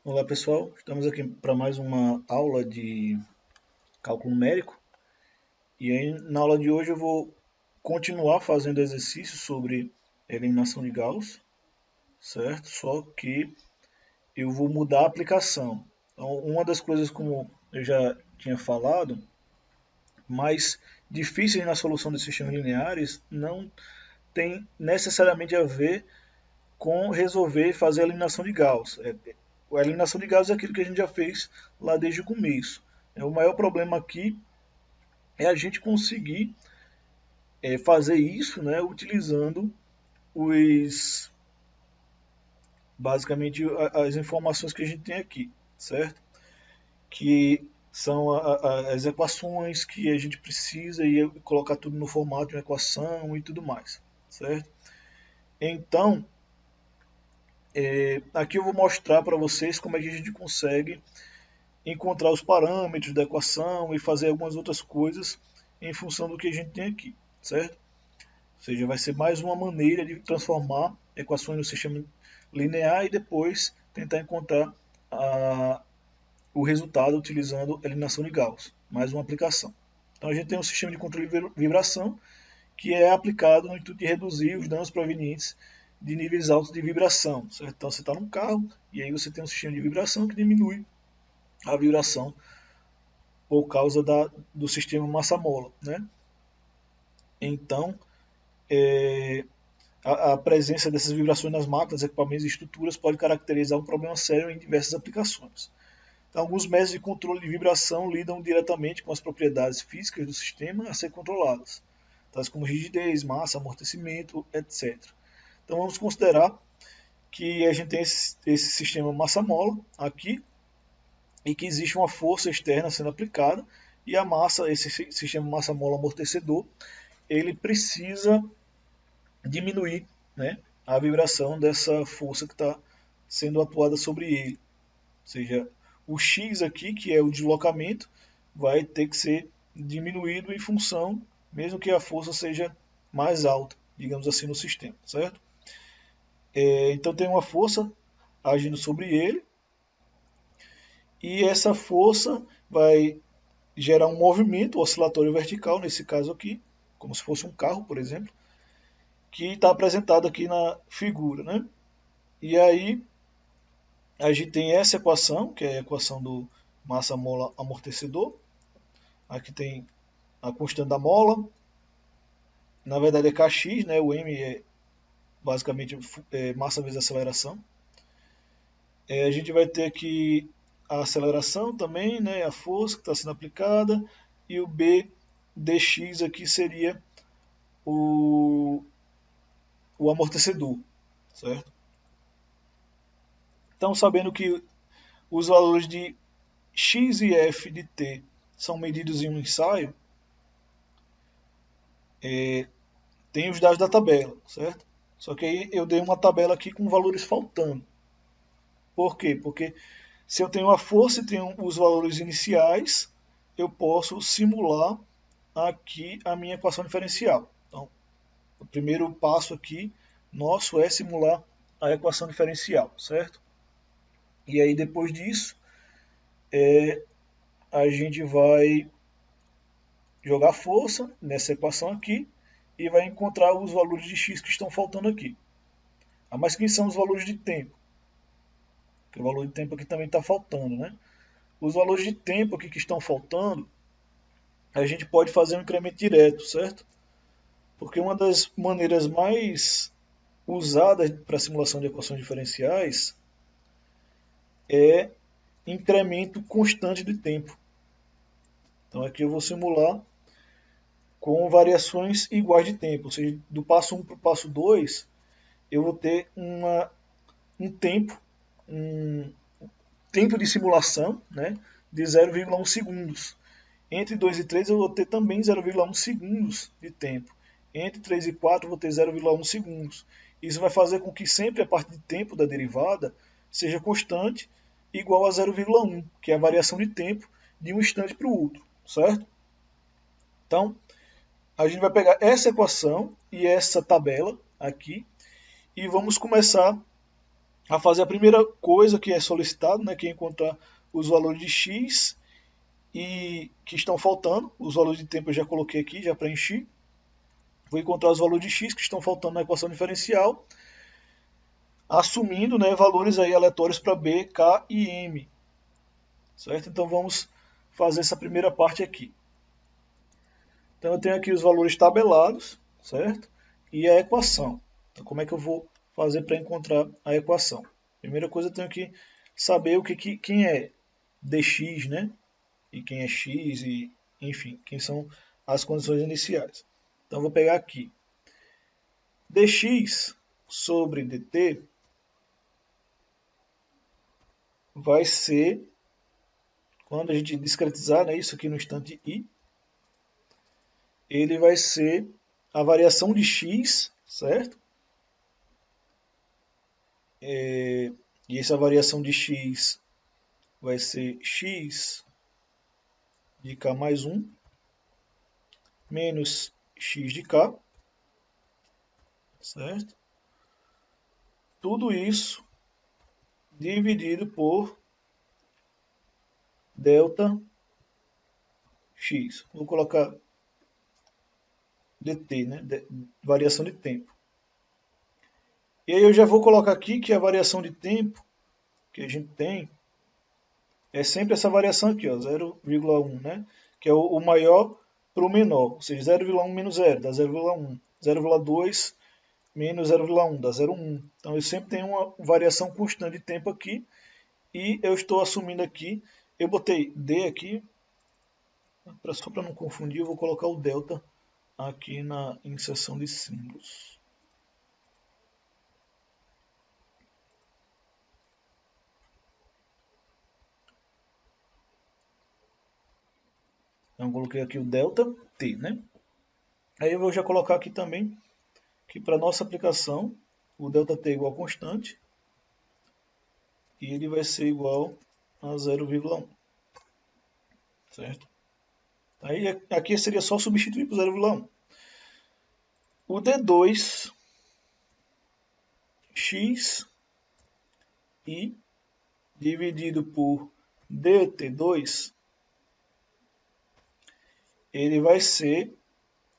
Olá pessoal, estamos aqui para mais uma aula de cálculo numérico e aí na aula de hoje eu vou continuar fazendo exercícios sobre eliminação de Gauss, certo? Só que eu vou mudar a aplicação. Então, uma das coisas, como eu já tinha falado, mais difíceis na solução de sistemas lineares não tem necessariamente a ver com resolver fazer a eliminação de Gauss. A eliminação de Gauss é aquilo que a gente já fez lá desde o começo. O maior problema aqui é a gente conseguir fazer isso, né, utilizando os basicamente as informações que a gente tem aqui, certo? Que são as equações que a gente precisa e colocar tudo no formato de uma equação e tudo mais, certo? Então, aqui eu vou mostrar para vocês como é que a gente consegue encontrar os parâmetros da equação e fazer algumas outras coisas em função do que a gente tem aqui, certo? Ou seja, vai ser mais uma maneira de transformar equações no sistema linear e depois tentar encontrar o resultado utilizando a eliminação de Gauss, mais uma aplicação. Então a gente tem um sistema de controle de vibração que é aplicado no intuito de reduzir os danos provenientes de níveis altos de vibração, certo? Então você está num carro e aí você tem um sistema de vibração que diminui a vibração por causa do sistema massa-mola, né? Então, a presença dessas vibrações nas máquinas, equipamentos e estruturas pode caracterizar um problema sério em diversas aplicações. Então, alguns métodos de controle de vibração lidam diretamente com as propriedades físicas do sistema a ser controladas, tais como rigidez, massa, amortecimento, etc. Então, vamos considerar que a gente tem esse sistema massa-mola aqui e que existe uma força externa sendo aplicada e a massa, esse sistema massa-mola amortecedor, ele precisa diminuir, né, a vibração dessa força que está sendo atuada sobre ele. Ou seja, o x aqui, que é o deslocamento, vai ter que ser diminuído em função, mesmo que a força seja mais alta, digamos assim, no sistema, certo? Então tem uma força agindo sobre ele, e essa força vai gerar um movimento oscilatório vertical, nesse caso aqui, como se fosse um carro, por exemplo, que está apresentado aqui na figura, né? E aí a gente tem essa equação, que é a equação do massa-mola amortecedor. Aqui tem a constante da mola, na verdade é Kx, né? O m é basicamente massa vezes aceleração. A gente vai ter aqui a aceleração também, né? A força que está sendo aplicada, e o b dx aqui seria o, o amortecedor, certo? Então, sabendo que os valores de x e f de t são medidos em um ensaio, tem os dados da tabela, certo? Só que aí eu dei uma tabela aqui com valores faltando. Por quê? Porque se eu tenho a força e tenho os valores iniciais, eu posso simular aqui a minha equação diferencial. Então, o primeiro passo aqui nosso é simular a equação diferencial, certo? E aí depois disso, a gente vai jogar força nessa equação aqui e vai encontrar os valores de x que estão faltando aqui. Mas quem são os valores de tempo? Porque o valor de tempo aqui também está faltando, né? Os valores de tempo aqui que estão faltando, a gente pode fazer um incremento direto, certo? Porque uma das maneiras mais usadas para simulação de equações diferenciais é incremento constante de tempo. Então aqui eu vou simular com variações iguais de tempo, ou seja, do passo 1 para o passo 2, eu vou ter um um tempo de simulação, né, de 0,1 segundos. Entre 2 e 3 eu vou ter também 0,1 segundos de tempo. Entre 3 e 4 eu vou ter 0,1 segundos. Isso vai fazer com que sempre a parte de tempo da derivada seja constante, igual a 0,1, que é a variação de tempo de um instante para o outro, certo? Então, a gente vai pegar essa equação e essa tabela aqui e vamos começar a fazer a primeira coisa que é solicitado, né, que é encontrar os valores de x e que estão faltando. Os valores de tempo eu já coloquei aqui, já preenchi. Vou encontrar os valores de x que estão faltando na equação diferencial, assumindo, né, valores aí aleatórios para b, k e m. Certo? Então vamos fazer essa primeira parte aqui. Então eu tenho aqui os valores tabelados, certo? E a equação. Então como é que eu vou fazer para encontrar a equação? Primeira coisa eu tenho que saber quem é dx, né? E quem é x e, enfim, quem são as condições iniciais. Então eu vou pegar aqui dx sobre dt vai ser, quando a gente discretizar, né, isso aqui no instante i, ele vai ser a variação de x, certo? E essa variação de x vai ser x de k mais 1 menos x de k, certo? Tudo isso dividido por delta x. Vou colocar dt, né? Variação de tempo. E aí eu já vou colocar aqui que a variação de tempo que a gente tem é sempre essa variação aqui, ó, 0,1, né? Que é o maior para o menor, ou seja, 0,1 menos 0 dá 0,1, 0,2 menos 0,1 dá 0,1. Então eu sempre tenho uma variação constante de tempo aqui e eu estou assumindo aqui, eu botei d aqui, só para não confundir, eu vou colocar o delta aqui na inserção de símbolos. Então eu coloquei aqui o delta t, né? Aí eu vou já colocar aqui também que para nossa aplicação o ΔT é igual a constante e ele vai ser igual a 0,1, certo? Aí aqui seria só substituir por 0,1. O D2 x i dividido por dt2 ele vai ser,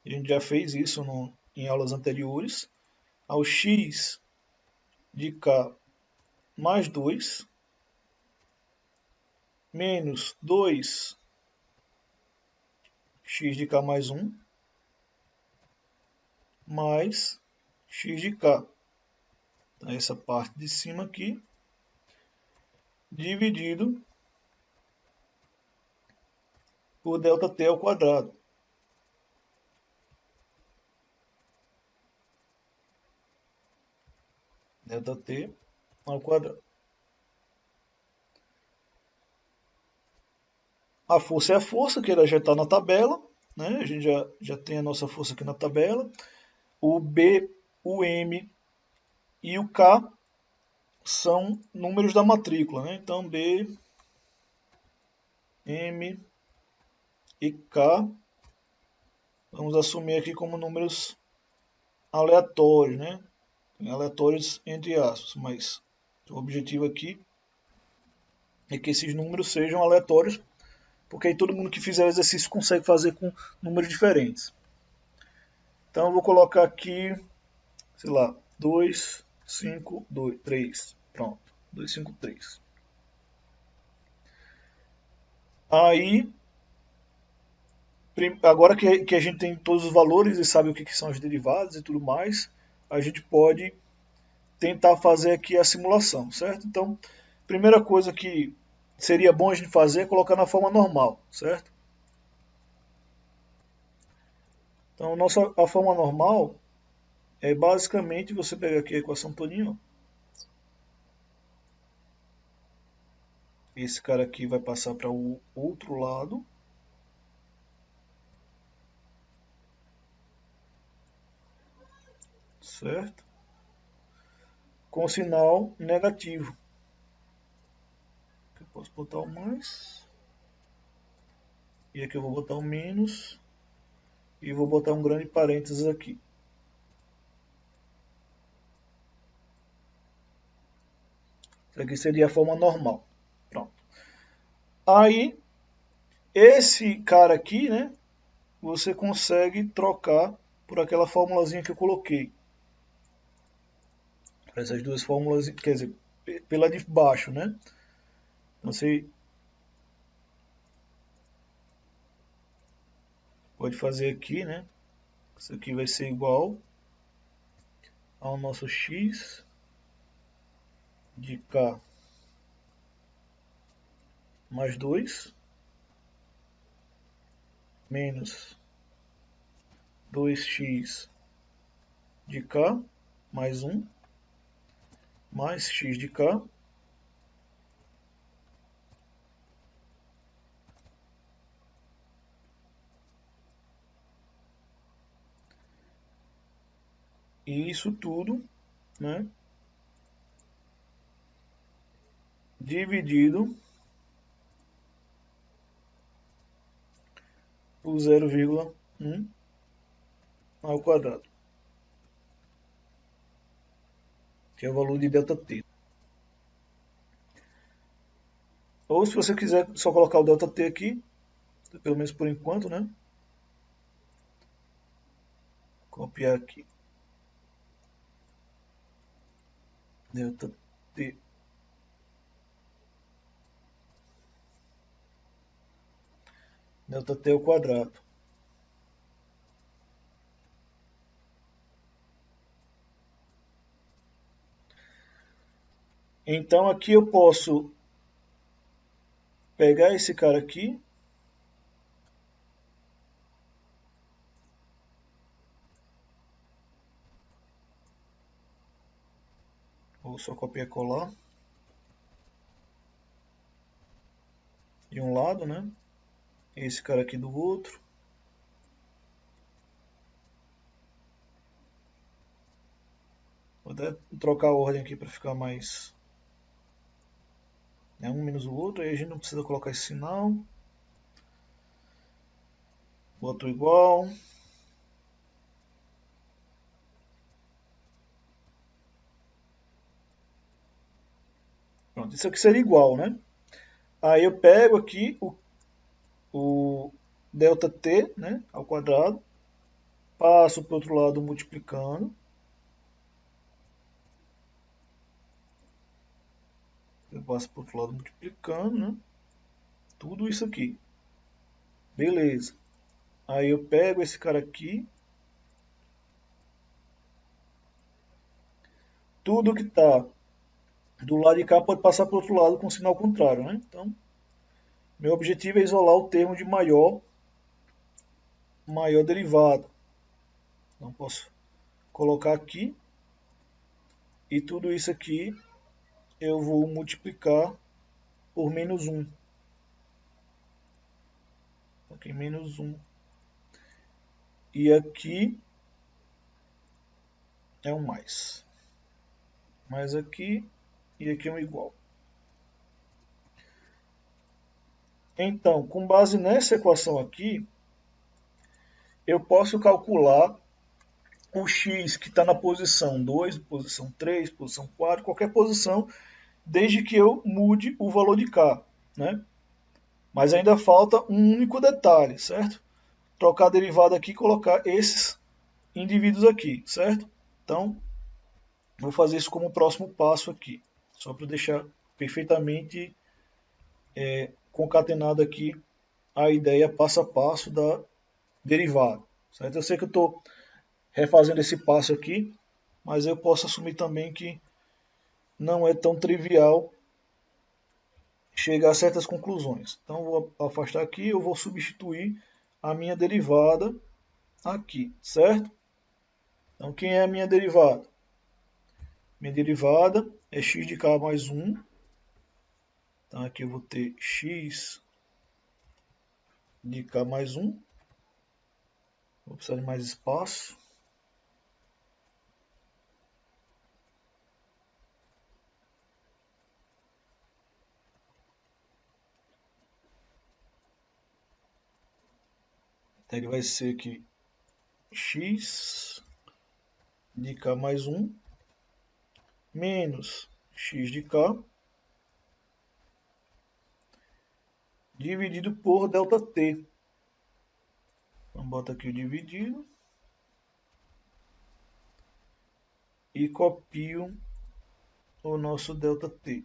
a gente já fez isso em aulas anteriores, ao x de k mais 2 menos 2 x de k mais 1 mais x de k. Então, essa parte de cima aqui, dividido por ΔT ao quadrado. ΔT ao quadrado. A força é a força, que ela já está na tabela, né? A gente já tem a nossa força aqui na tabela. O B, o M e o K são números da matrícula, né? Então B, M e K, vamos assumir aqui como números aleatórios, né? Aleatórios entre aspas, mas o objetivo aqui é que esses números sejam aleatórios, porque aí todo mundo que fizer o exercício consegue fazer com números diferentes. Então eu vou colocar aqui, sei lá, 2, 5, 2, 3. Pronto, 2, 5, 3. Aí, agora que a gente tem todos os valores e sabe o que são as derivadas e tudo mais, a gente pode tentar fazer aqui a simulação, certo? Então, primeira coisa que seria bom a gente fazer é colocar na forma normal, certo? Então, a forma normal é basicamente você pegar aqui a equação todinha. Esse cara aqui vai passar para o outro lado. Certo? Com sinal negativo. Eu posso botar o mais. E aqui eu vou botar o menos. E vou botar um grande parênteses aqui. Isso aqui seria a forma normal. Pronto. Aí, esse cara aqui, né, você consegue trocar por aquela formulazinha que eu coloquei. Essas duas fórmulas, quer dizer, pela de baixo, né? Então você pode fazer aqui, né? Isso aqui vai ser igual ao nosso x de k mais 2 menos 2x de k mais 1 mais x de k e isso tudo, né, dividido por 0,1 ao quadrado, que é o valor de ΔT. Ou se você quiser só colocar o ΔT aqui, pelo menos por enquanto, né? Copiar aqui. ΔT. ΔT ao quadrado. Então aqui eu posso pegar esse cara aqui, vou só copiar e colar, de um lado, né? Esse cara aqui do outro. Vou até trocar a ordem aqui para ficar mais, né, um menos o outro, aí a gente não precisa colocar esse sinal. Boto igual. Pronto, isso aqui seria igual, né? Aí eu pego aqui o ΔT, né, ao quadrado, passo para o outro lado multiplicando. Eu passo para o outro lado multiplicando, né? Tudo isso aqui. Beleza. Aí eu pego esse cara aqui. Tudo que está do lado de cá pode passar para o outro lado com sinal contrário, né? Então, meu objetivo é isolar o termo de maior derivada. Então, posso colocar aqui. E tudo isso aqui eu vou multiplicar por menos 1. Aqui, menos 1. E aqui é um mais. Mais aqui e aqui é um igual. Então, com base nessa equação aqui, eu posso calcular o x que está na posição 2, posição 3, posição 4, qualquer posição, desde que eu mude o valor de k, né? Mas ainda falta um único detalhe, certo? Trocar a derivada aqui e colocar esses indivíduos aqui, certo? Então, vou fazer isso como próximo passo aqui, só para deixar perfeitamente concatenado aqui a ideia passo a passo da derivada, certo? Eu sei que eu estou refazendo esse passo aqui, mas eu posso assumir também que não é tão trivial chegar a certas conclusões. Então, vou afastar aqui, eu vou substituir a minha derivada aqui, certo? Então, quem é a minha derivada? Minha derivada é x de k mais 1. Então, aqui eu vou ter x de k mais 1. Vou precisar de mais espaço. Então, ele vai ser aqui x de k mais 1 menos x de k dividido por ΔT. Então, bota aqui o dividido. E copio o nosso ΔT.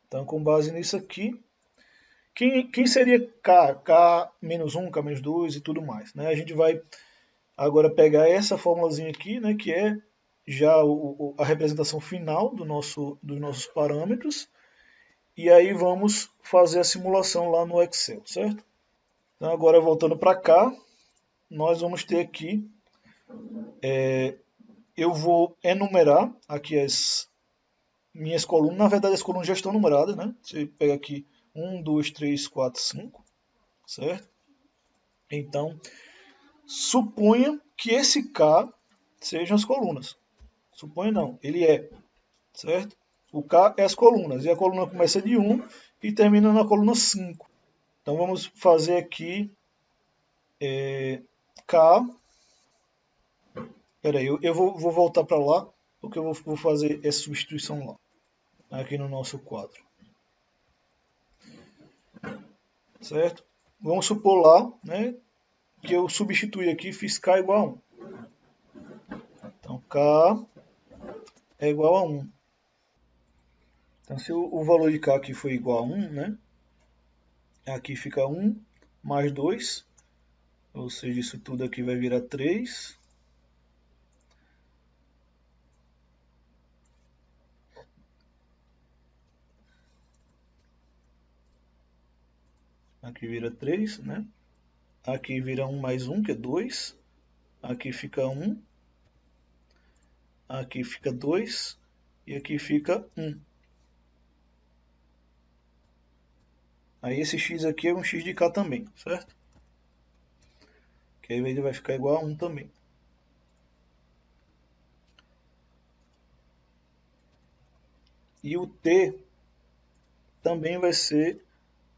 Então, com base nisso aqui, quem seria K? K-1, K-2 e tudo mais. Né? A gente vai agora pegar essa formulazinha aqui, né, que é já a representação final dos nossos parâmetros, e aí vamos fazer a simulação lá no Excel, certo? Então, agora voltando para cá, nós vamos ter aqui, eu vou enumerar aqui as minhas colunas. Na verdade, as colunas já estão numeradas, né? Você pega aqui 1, 2, 3, 4, 5, certo? Então, suponha que esse K sejam as colunas. Suponha não, ele é, certo? O K é as colunas, e a coluna começa de 1 e termina na coluna 5. Então vamos fazer aqui K. Espera aí, eu vou voltar para lá, porque eu vou fazer essa substituição lá, aqui no nosso quadro. Certo? Vamos supor lá, né, que eu substituí aqui, fiz K igual a 1. Então K é igual a 1. Então se o valor de K aqui foi igual a 1, né, aqui fica 1 mais 2, ou seja, isso tudo aqui vai virar 3. Aqui vira 3, né? Aqui vira 1 mais 1, que é 2. Aqui fica 1. Aqui fica 2. E aqui fica 1. Aí esse x aqui é um x de k também, certo? Que aí ele vai ficar igual a 1 também. E o t também vai ser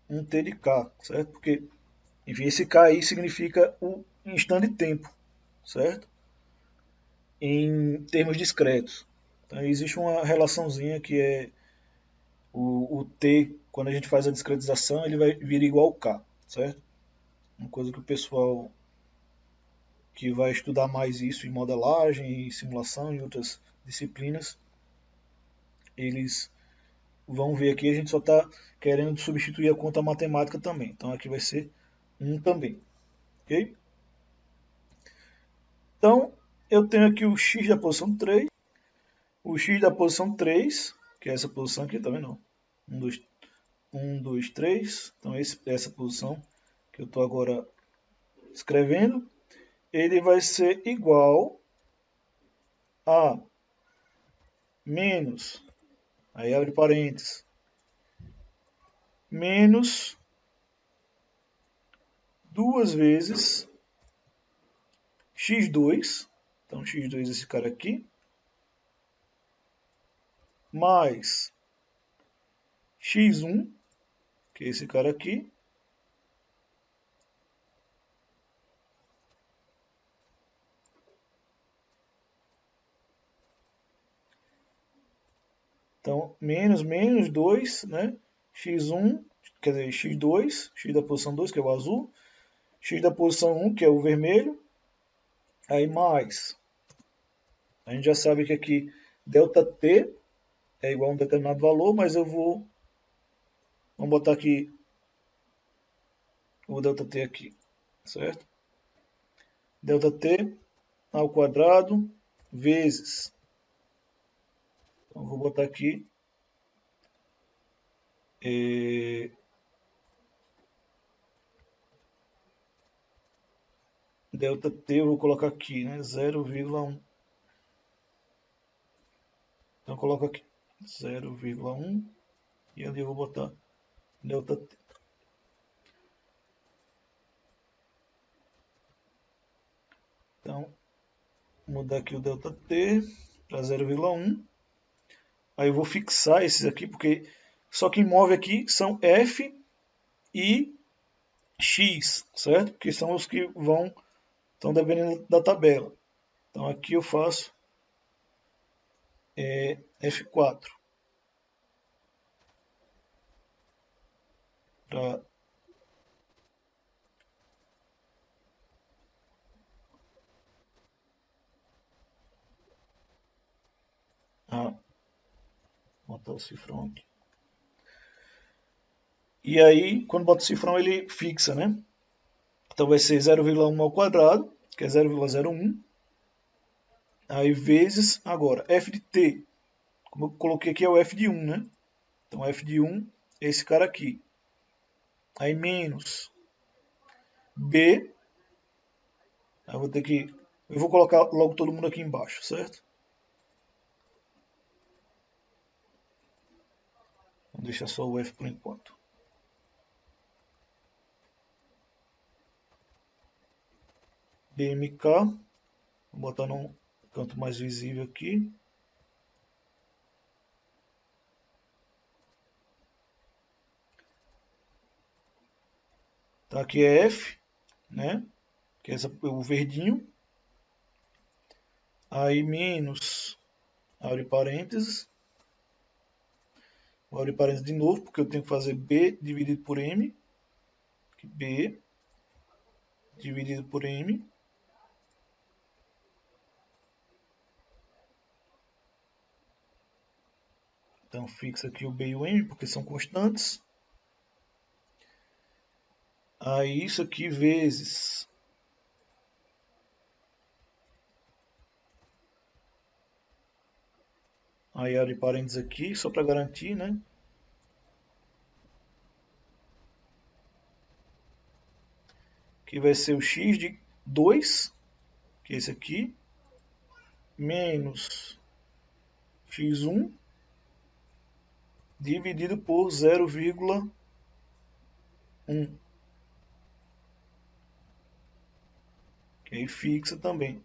um t de k, certo? Porque, enfim, esse k aí significa o instante de tempo, certo? Em termos discretos. Então existe uma relaçãozinha que é o t, quando a gente faz a discretização, ele vai vir igual ao k, certo? Uma coisa que o pessoal que vai estudar mais isso em modelagem, em simulação e outras disciplinas, eles vão ver aqui. A gente só está querendo substituir a conta matemática também. Então aqui vai ser 1 também. Ok? Então eu tenho aqui o x da posição 3, o x da posição 3, que é essa posição aqui, tá vendo? 1, 2, 3. Então essa posição que eu estou agora escrevendo, ele vai ser igual a menos, aí abre parênteses, menos 2 vezes x2, então x2 é esse cara aqui, mais x1, que é esse cara aqui, então menos 2, né? x1, quer dizer, x2, x da posição 2, que é o azul, x da posição 1, que é o vermelho, aí mais, a gente já sabe que aqui ΔT é igual a um determinado valor, mas vamos botar aqui o ΔT aqui, certo? ΔT ao quadrado vezes, então vou botar aqui ΔT, eu vou colocar aqui, né, 0,1. Então eu coloco aqui 0,1 e ali eu vou botar ΔT. Então, mudar aqui o ΔT para 0,1. Aí eu vou fixar esses aqui, porque só quem move aqui são F e X, certo? Que são os que vão Então, dependendo da tabela. Então, aqui eu faço F4 para botar o cifrão aqui. E aí, quando bota o cifrão, ele fixa, né? Então vai ser 0,1 ao quadrado, que é 0,01. Aí vezes, agora, f de t. Como eu coloquei aqui é o f de 1, né? Então f de 1 é esse cara aqui. Aí menos b. Aí eu vou ter que... Eu vou colocar logo todo mundo aqui embaixo, certo? Vou deixar só o f por enquanto. BMK. Vou botar num canto mais visível aqui. Tá, aqui é F, né? Que é o verdinho. Aí menos, abre parênteses. Vou abrir parênteses de novo, porque eu tenho que fazer B dividido por M. B dividido por M. Então fixa aqui o B e o M, porque são constantes. Aí isso aqui vezes aí abre parênteses aqui, só para garantir, né? Que vai ser o x de 2, que é esse aqui, menos x1 dividido por 0,1. Que aí fixa também.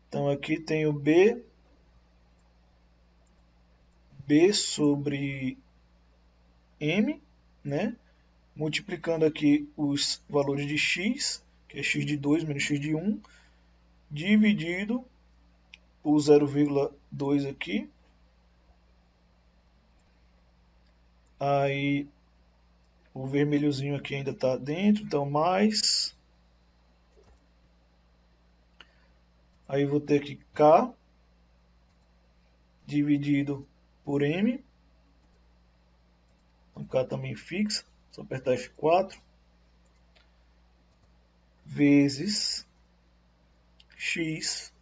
Então aqui tem o B sobre M, né? Multiplicando aqui os valores de x, que é x de 2 menos x de 1, dividido por 0,2 aqui. Aí o vermelhozinho aqui ainda está dentro, então mais. Aí vou ter aqui K dividido por M. Então K também fixa, só apertar F4. Vezes x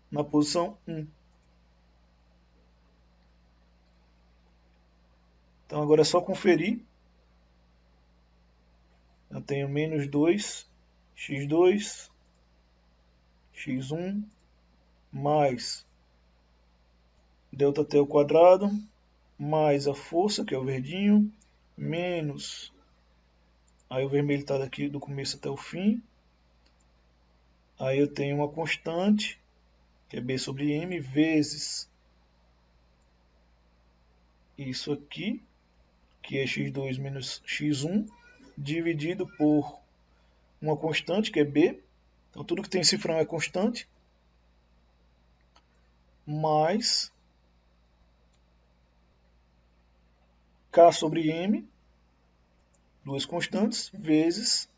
na posição 1. Então agora é só conferir. Eu tenho menos 2, x2, x1, mais ΔT ao quadrado, mais a força, que é o verdinho, menos, aí o vermelho está daqui do começo até o fim. Aí eu tenho uma constante, que é B sobre M, vezes isso aqui, que é x2 menos x1, dividido por uma constante, que é B. Então tudo que tem cifrão é constante. Mais K sobre M, duas constantes, vezes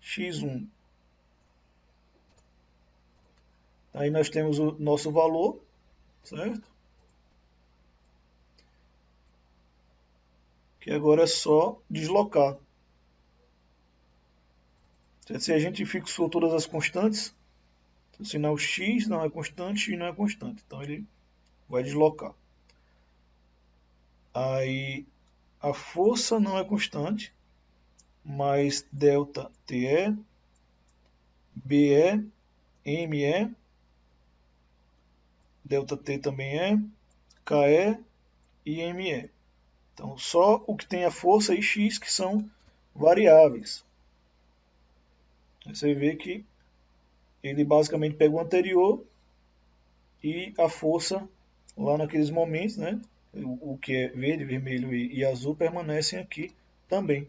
x1. Aí nós temos o nosso valor, certo? Que agora é só deslocar. Se a gente fixou todas as constantes, o sinal x não é constante, x não é constante. Então ele vai deslocar. Aí a força não é constante, mas delta TE, BE, ME, delta T também é, KE e ME. Então só o que tem a força e x que são variáveis. Você vê que ele basicamente pega o anterior e a força lá naqueles momentos, né? O que é verde, vermelho e azul permanecem aqui também.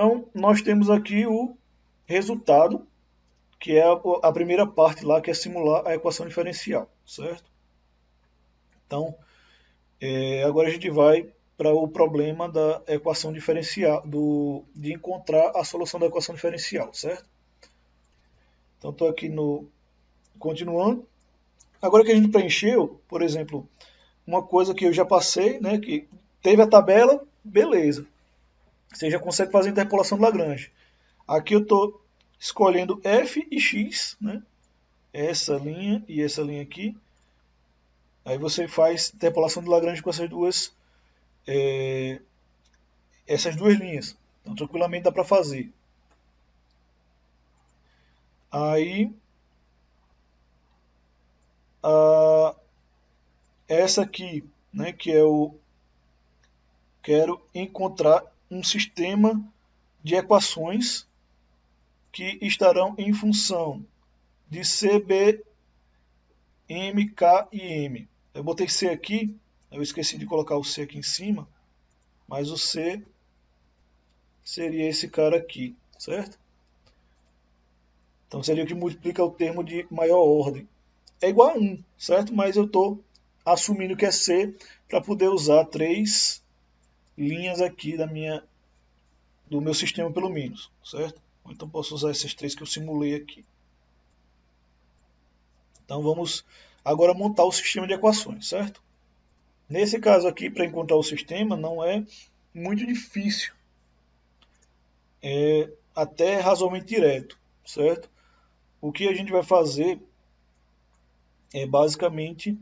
Então, nós temos aqui o resultado, que é a primeira parte lá, que é simular a equação diferencial, certo? Então, agora a gente vai para o problema da equação diferencial, de encontrar a solução da equação diferencial, certo? Então, estou aqui no continuando. Agora que a gente preencheu, por exemplo, uma coisa que eu já passei, né, que teve a tabela, beleza. Você já consegue fazer a interpolação de Lagrange. Aqui eu estou escolhendo f e x, né, essa linha e essa linha aqui. Aí você faz interpolação de Lagrange com essas duas linhas. Então, tranquilamente dá para fazer. Aí, essa aqui, né, que é o... Quero encontrar um sistema de equações que estarão em função de C, B, M, K e M. Eu botei C aqui, eu esqueci de colocar o C aqui em cima, mas o C seria esse cara aqui, certo? Então seria o que multiplica o termo de maior ordem. É igual a 1, certo? Mas eu estou assumindo que é C para poder usar 3 linhas aqui do meu sistema pelo menos, certo? Então posso usar essas 3 que eu simulei aqui. Então vamos agora montar o sistema de equações, certo? Nesse caso aqui, para encontrar o sistema, não é muito difícil. É até razoavelmente direto, certo? O que a gente vai fazer é basicamente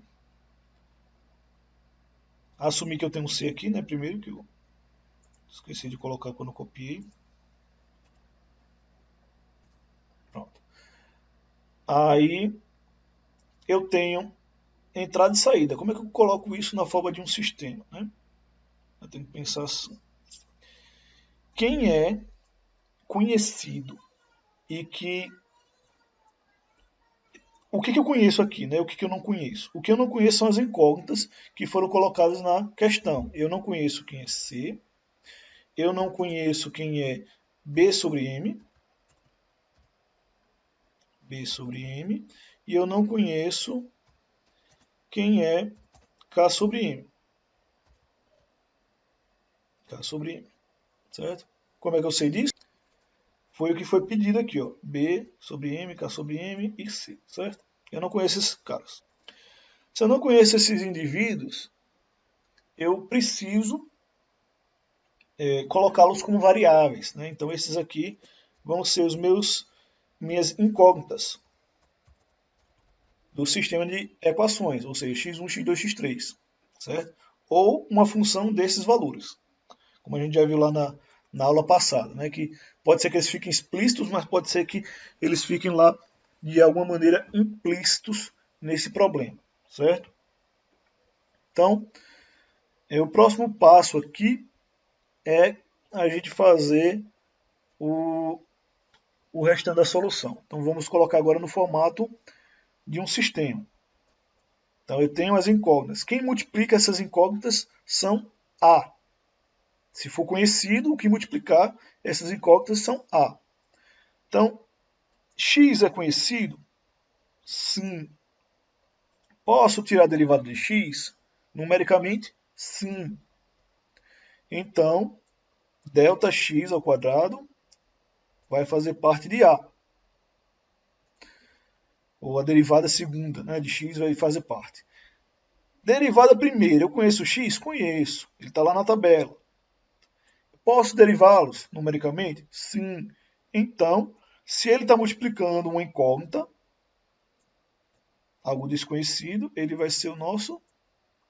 assumir que eu tenho um C aqui, né? Primeiro, que eu esqueci de colocar quando eu copiei. Pronto. Aí eu tenho entrada e saída. Como é que eu coloco isso na forma de um sistema, né? Eu tenho que pensar assim. Quem é conhecido e que... O que eu conheço aqui, né? O que eu não conheço? O que eu não conheço são as incógnitas que foram colocadas na questão. Eu não conheço quem é C, eu não conheço quem é B sobre M, e eu não conheço quem é K sobre M. K sobre M, certo? Como é que eu sei disso? Foi o que foi pedido aqui, ó. B sobre M, K sobre M e C, certo? Eu não conheço esses caras. Se eu não conheço esses indivíduos, eu preciso colocá-los como variáveis, né? Então esses aqui vão ser minhas incógnitas do sistema de equações, ou seja, x1, x2, x3, certo? Ou uma função desses valores, como a gente já viu lá na aula passada, né? Que pode ser que eles fiquem explícitos, mas pode ser que eles fiquem lá de alguma maneira implícitos nesse problema, certo? Então, o próximo passo aqui é a gente fazer o restante da solução. Então vamos colocar agora no formato de um sistema. Então eu tenho as incógnitas. Quem multiplica essas incógnitas são A. Se for conhecido, o que multiplicar essas incógnitas são A. Então, x é conhecido? Sim. Posso tirar a derivada de x? Numericamente, sim. Então, ΔX ao quadrado vai fazer parte de A. Ou a derivada segunda, né, de x vai fazer parte. Derivada primeira, eu conheço x? Conheço. Ele está lá na tabela. Posso derivá-los numericamente? Sim. Então, se ele está multiplicando uma incógnita, algo desconhecido, ele vai ser o nosso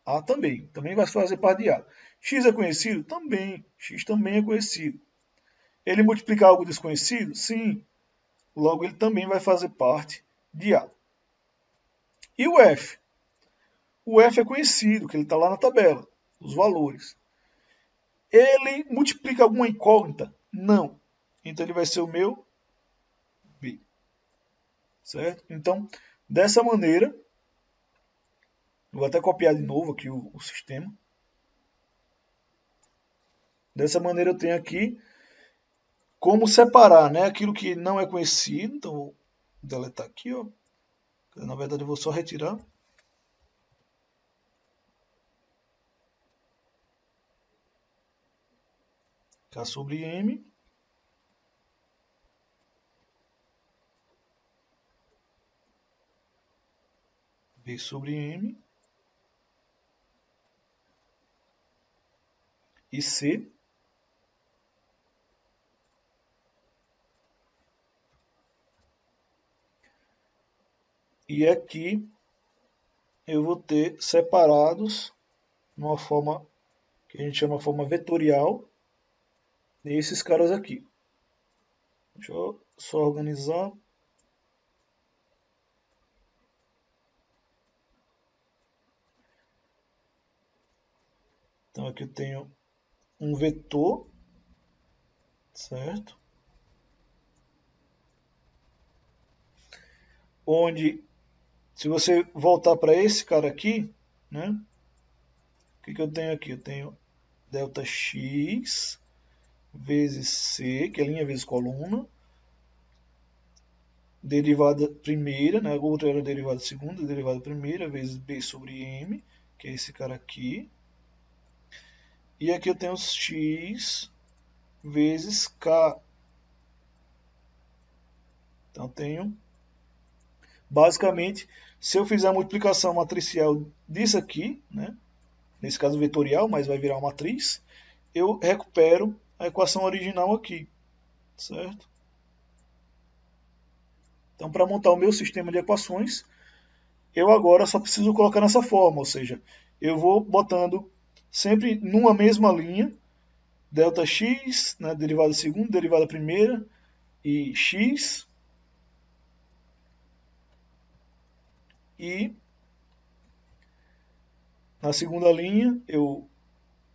A também. Também vai fazer parte de A. X é conhecido? Também. X também é conhecido. Ele multiplicar algo desconhecido? Sim. Logo, ele também vai fazer parte de A. E o F? O F é conhecido, que ele está lá na tabela, os valores. Ele multiplica alguma incógnita? Não. Então ele vai ser o meu B. Certo? Então, dessa maneira, vou até copiar de novo aqui o sistema. Dessa maneira eu tenho aqui como separar, né, aquilo que não é conhecido. Então, vou deletar aqui, ó. Na verdade, eu vou só retirar. K sobre M. B sobre M. E C. E aqui eu vou ter separados numa forma que a gente chama de forma vetorial esses caras aqui. Deixa eu só organizar. Então aqui eu tenho um vetor, certo? Onde, se você voltar para esse cara aqui, né? O que eu tenho aqui? Eu tenho delta x vezes c, que é linha vezes coluna, derivada primeira, né? A outra era derivada segunda, derivada primeira, vezes b sobre m, que é esse cara aqui. E aqui eu tenho x vezes k. Então tenho, basicamente, se eu fizer a multiplicação matricial disso aqui, né? Nesse caso vetorial, mas vai virar uma matriz, eu recupero a equação original aqui, certo? Então, para montar o meu sistema de equações, eu agora só preciso colocar nessa forma, ou seja, eu vou botando sempre numa mesma linha, delta x, né, derivada segunda, derivada primeira, e x, e na segunda linha eu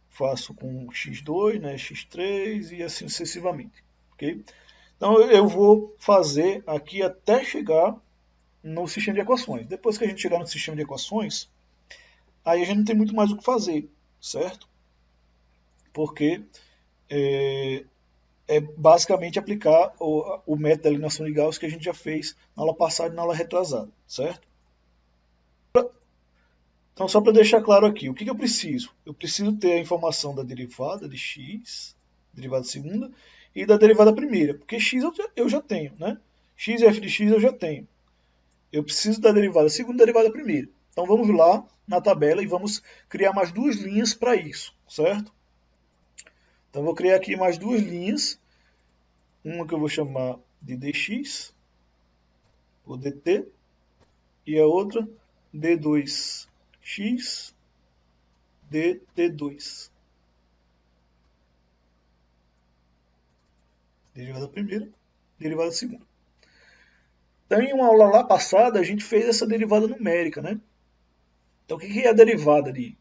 faço com x2, né, x3 e assim sucessivamente. Okay? Então eu vou fazer aqui até chegar no sistema de equações. Depois que a gente chegar no sistema de equações, aí a gente não tem muito mais o que fazer, certo? Porque é basicamente aplicar o método da alienação de Gauss que a gente já fez na aula passada e na aula retrasada, certo? Então, só para deixar claro aqui, o que eu preciso? Eu preciso ter a informação da derivada de x, derivada segunda, e da derivada primeira, porque x eu já tenho, né? X e f de x eu já tenho. Eu preciso da derivada segunda e da derivada primeira. Então vamos lá na tabela e vamos criar mais duas linhas para isso, certo? Então vou criar aqui mais duas linhas, uma que eu vou chamar de dx, ou dt, e a outra d2x, dt2. Derivada primeira, derivada segunda. Então, em uma aula lá passada, a gente fez essa derivada numérica, né? Então, o que é a derivada de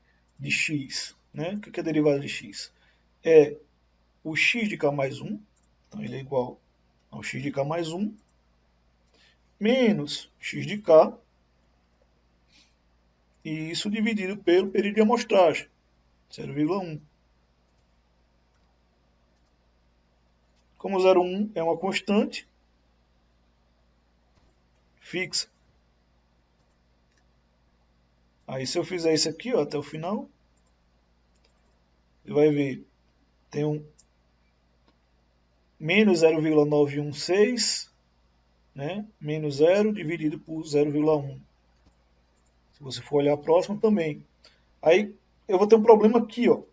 x? Né? O que é a derivada de x? É o x de k mais 1, então ele é igual ao x de k mais 1, menos x de k, e isso dividido pelo período de amostragem, 0,1. Como 0,1 é uma constante fixa, aí se eu fizer isso aqui ó, até o final, você vai ver, tem um menos 0,916, né? Menos 0 dividido por 0,1. Se você for olhar a próxima também. Aí eu vou ter um problema aqui, ó.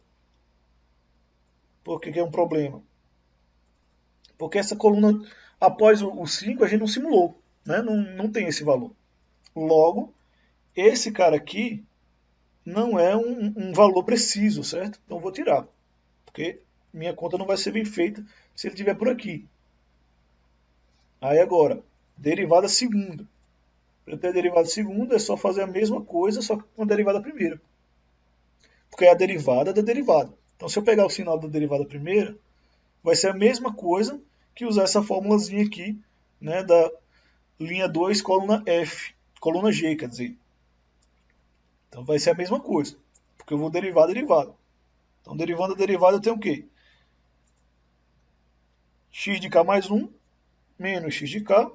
Por que é um problema? Porque essa coluna, após o 5, a gente não simulou, né? Não tem esse valor. Logo, esse cara aqui não é um valor preciso, certo? Então eu vou tirar, porque minha conta não vai ser bem feita se ele estiver por aqui. Aí agora, derivada segunda. Para ter a derivada segunda é só fazer a mesma coisa, só que com a derivada primeira. Porque é a derivada da derivada. Então se eu pegar o sinal da derivada primeira, vai ser a mesma coisa que usar essa formulazinha aqui, né, da linha 2, coluna F, coluna G, quer dizer. Então vai ser a mesma coisa, porque eu vou derivar a derivada. Então derivando a derivada eu tenho o quê? x de k mais 1 menos x de k,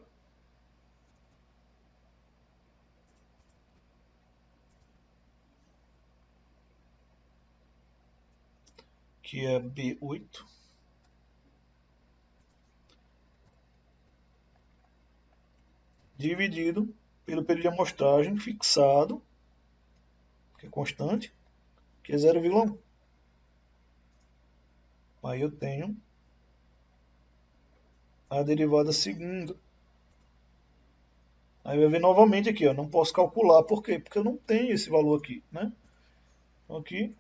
que é B8, dividido pelo período de amostragem fixado, que é constante, que é 0,1. Aí eu tenho a derivada segunda. Aí vai ver novamente aqui, ó, não posso calcular. Por quê? Porque eu não tenho esse valor aqui, né? Então aqui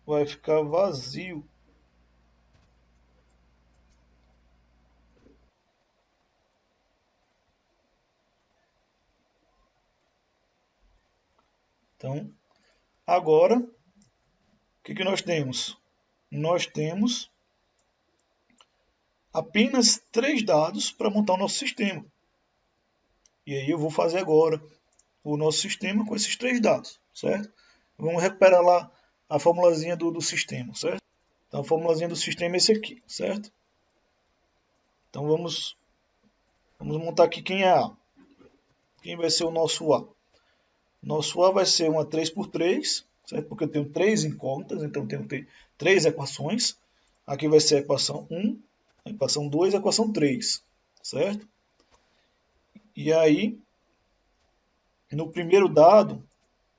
vai ficar vazio. Então, agora, o que nós temos? Nós temos apenas 3 dados para montar o nosso sistema. E aí eu vou fazer agora o nosso sistema com esses 3 dados, certo? Vamos recuperar lá a formulazinha do sistema, certo? Então a formulazinha do sistema é esse aqui, certo? Então vamos montar aqui quem é A. Quem vai ser o nosso A? Nosso A vai ser uma 3 por 3, certo? Porque eu tenho 3 incógnitas, então eu tenho 3 equações. Aqui vai ser a equação 1, a equação 2 e a equação 3, certo? E aí, no primeiro dado,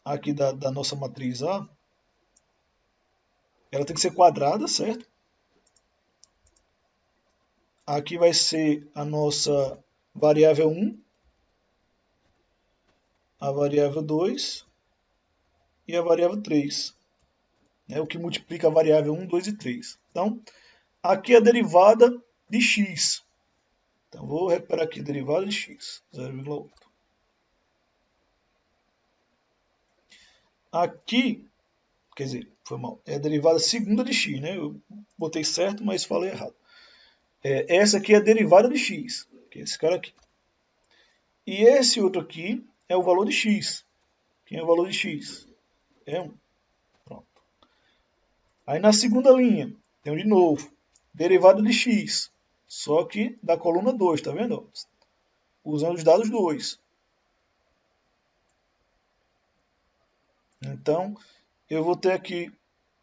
aqui da nossa matriz A, ela tem que ser quadrada, certo? Aqui vai ser a nossa variável 1, a variável 2 e a variável 3. É o que multiplica a variável 1, 2 e 3. Então, aqui é a derivada de x. Então, vou recuperar aqui a derivada de x, 0,8. Aqui, quer dizer, foi mal, é a derivada segunda de x, né? Eu botei certo, mas falei errado. Essa aqui é a derivada de x, que é esse cara aqui. E esse outro aqui é o valor de x. Quem é o valor de x? É 1. Pronto. Aí na segunda linha, tem de novo, derivada de x, só que da coluna 2, tá vendo? Usando os dados 2. Então, eu vou ter aqui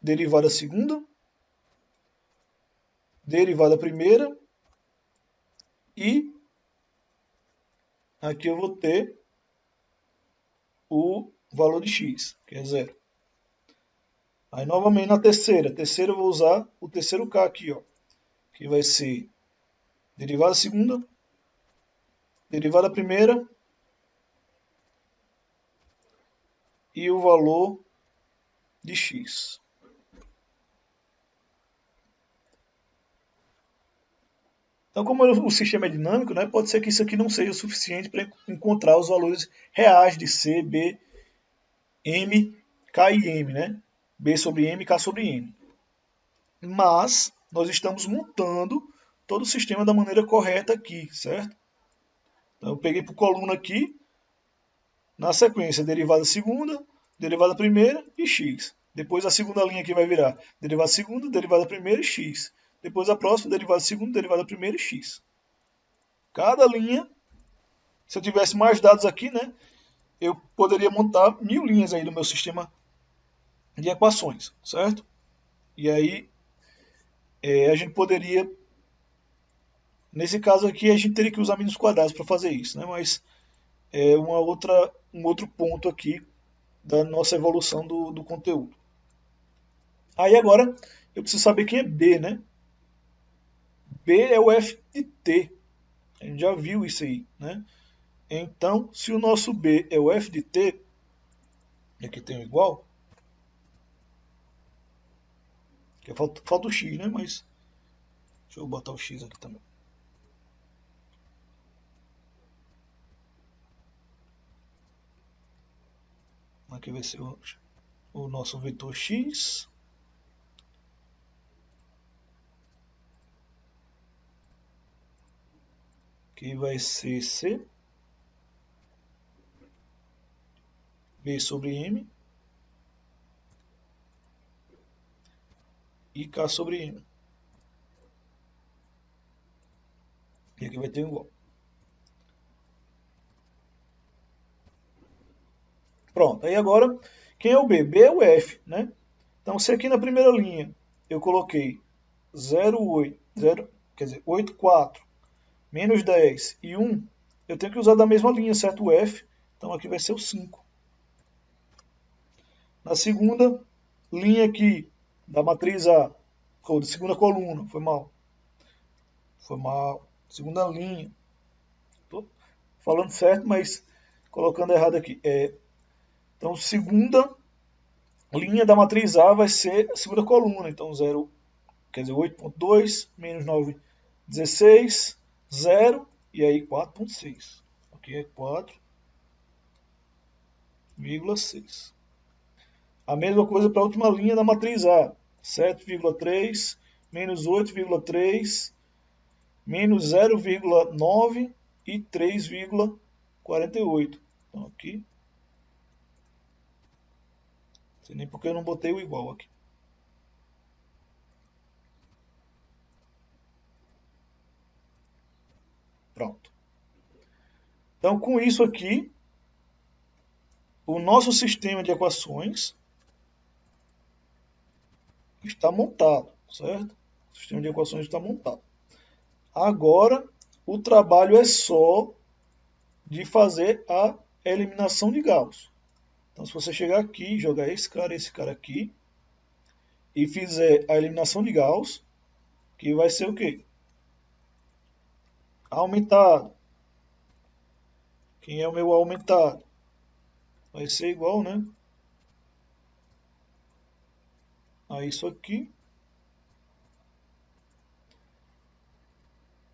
derivada segunda, derivada primeira e aqui eu vou ter o valor de x, que é 0. Aí novamente na terceira eu vou usar o terceiro k aqui, ó, que vai ser derivada segunda, derivada primeira e o valor de x. Então, como o sistema é dinâmico, né, pode ser que isso aqui não seja o suficiente para encontrar os valores reais de C, B, M, K e M, né? B sobre M, K sobre M. Mas nós estamos montando todo o sistema da maneira correta aqui, certo? Então, eu peguei por coluna aqui, na sequência, derivada segunda, derivada primeira e x. Depois a segunda linha aqui vai virar derivada segunda, derivada primeira e x. Depois a próxima, derivada segunda, derivada primeira e x. Cada linha, se eu tivesse mais dados aqui, né, eu poderia montar 1000 linhas aí do meu sistema de equações, certo? E aí a gente poderia, nesse caso aqui, a gente teria que usar mínimos quadrados para fazer isso, né? Mas é um outro ponto aqui da nossa evolução do conteúdo. Aí agora eu preciso saber quem é B, né? B é o F de T. A gente já viu isso aí, né? Então, se o nosso B é o F de T, e aqui tem o igual, que falta o X, né? Mas deixa eu botar o X aqui também. Aqui vai ser o nosso vetor X. Que vai ser C. B sobre M. e K sobre M. E aqui vai ter igual. Pronto, aí agora, quem é o B? B é o F, né? Então, se aqui na primeira linha eu coloquei 0,8, 0, quer dizer, 8, 4, menos 10 e 1, eu tenho que usar da mesma linha, certo? O F, então aqui vai ser o 5. Na segunda linha aqui, da matriz A, ou da segunda coluna, foi mal, segunda linha, estou falando certo, mas colocando errado aqui. Então, segunda linha da matriz A vai ser a segunda coluna, então 0, quer dizer, 8,2 menos 9, 16, 0, e aí 4,6. Aqui é 4,6. A mesma coisa para a última linha da matriz A. 7,3 menos 8,3 menos 0,9 e 3,48. Então aqui, não sei nem porque eu não botei o igual aqui. Pronto. Então com isso aqui, o nosso sistema de equações está montado, certo? O sistema de equações está montado. Agora, o trabalho é só de fazer a eliminação de Gauss. Então, se você chegar aqui, jogar esse cara aqui, e fizer a eliminação de Gauss, que vai ser o quê? Aumentado. Quem é o meu aumentado? Vai ser igual, né? A isso aqui,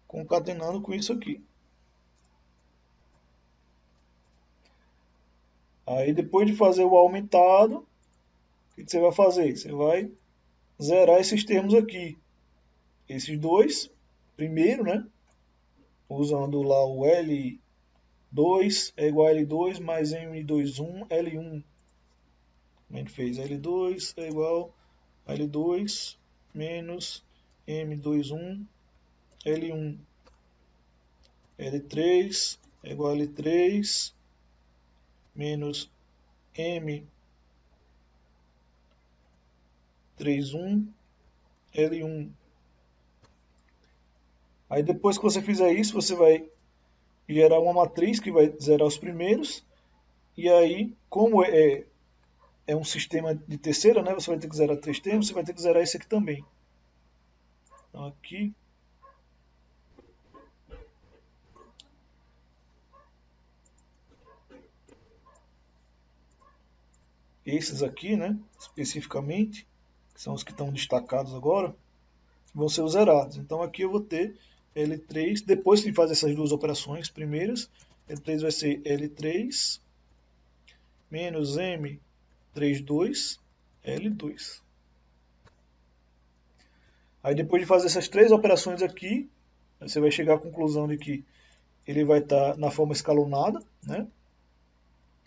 concatenando com isso aqui. Aí depois de fazer o aumentado, o que você vai fazer? Você vai zerar esses termos aqui. Esses dois, primeiro, né? Usando lá o L2 é igual a L2 mais M21 L1. Como a gente fez? L2 é igual a L2 menos M21 L1. L3 é igual a L3 menos M31 L1. Aí depois que você fizer isso, você vai gerar uma matriz que vai zerar os primeiros. E aí, como é um sistema de terceira, né? Você vai ter que zerar 3 termos, você vai ter que zerar esse aqui também. Então aqui, esses aqui, né? Especificamente, que são os que estão destacados agora, vão ser os zerados. Então aqui eu vou ter L3, depois de fazer essas duas operações primeiras, L3 vai ser L3 menos M32 L2. Aí depois de fazer essas três operações aqui, você vai chegar à conclusão de que ele vai estar na forma escalonada, né?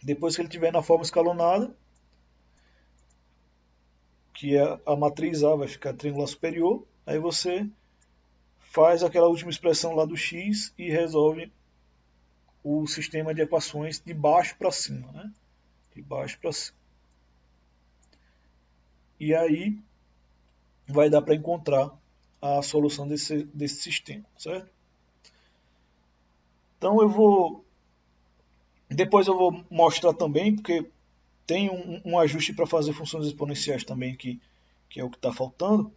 Depois que ele estiver na forma escalonada, que é a matriz A vai ficar triangular superior, aí você faz aquela última expressão lá do x e resolve o sistema de equações de baixo para cima, né? De baixo para cima. E aí vai dar para encontrar a solução desse sistema, certo? Então depois eu vou mostrar também, porque tem um ajuste para fazer funções exponenciais também, que é o que está faltando.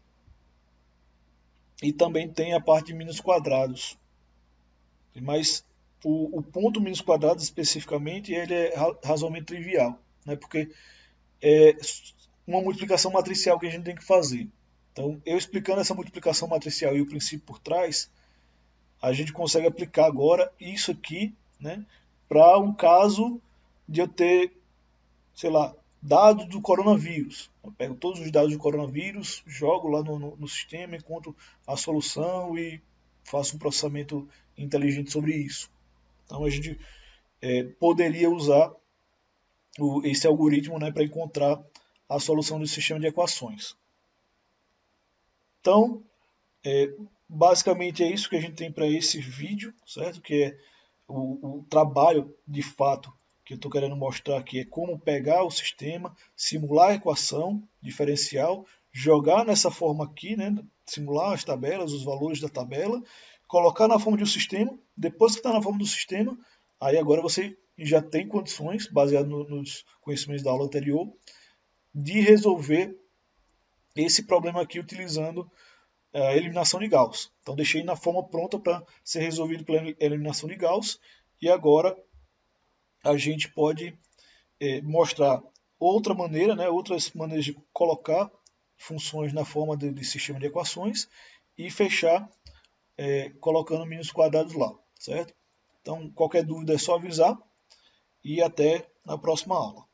E também tem a parte de mínimos quadrados. Mas o ponto mínimos quadrados especificamente, ele é razoavelmente trivial, né? Porque é uma multiplicação matricial que a gente tem que fazer. Então, eu explicando essa multiplicação matricial e o princípio por trás, a gente consegue aplicar agora isso aqui, né, para um caso de eu ter, sei lá, dados do coronavírus. Eu pego todos os dados do coronavírus, jogo lá no sistema, encontro a solução e faço um processamento inteligente sobre isso. Então a gente poderia usar esse algoritmo, né, para encontrar a solução do sistema de equações. Então, basicamente é isso que a gente tem para esse vídeo, certo? Que é o trabalho de fato que eu estou querendo mostrar aqui é como pegar o sistema, simular a equação diferencial, jogar nessa forma aqui, né? Simular as tabelas, os valores da tabela, colocar na forma de um sistema. Depois que está na forma do sistema, aí agora você já tem condições, baseado nos conhecimentos da aula anterior, de resolver esse problema aqui utilizando a eliminação de Gauss. Então deixei na forma pronta para ser resolvido pela eliminação de Gauss e agora a gente pode mostrar outra maneira, né, outras maneiras de colocar funções na forma de sistema de equações e fechar colocando mínimos quadrados lá, certo? Então qualquer dúvida é só avisar e até na próxima aula.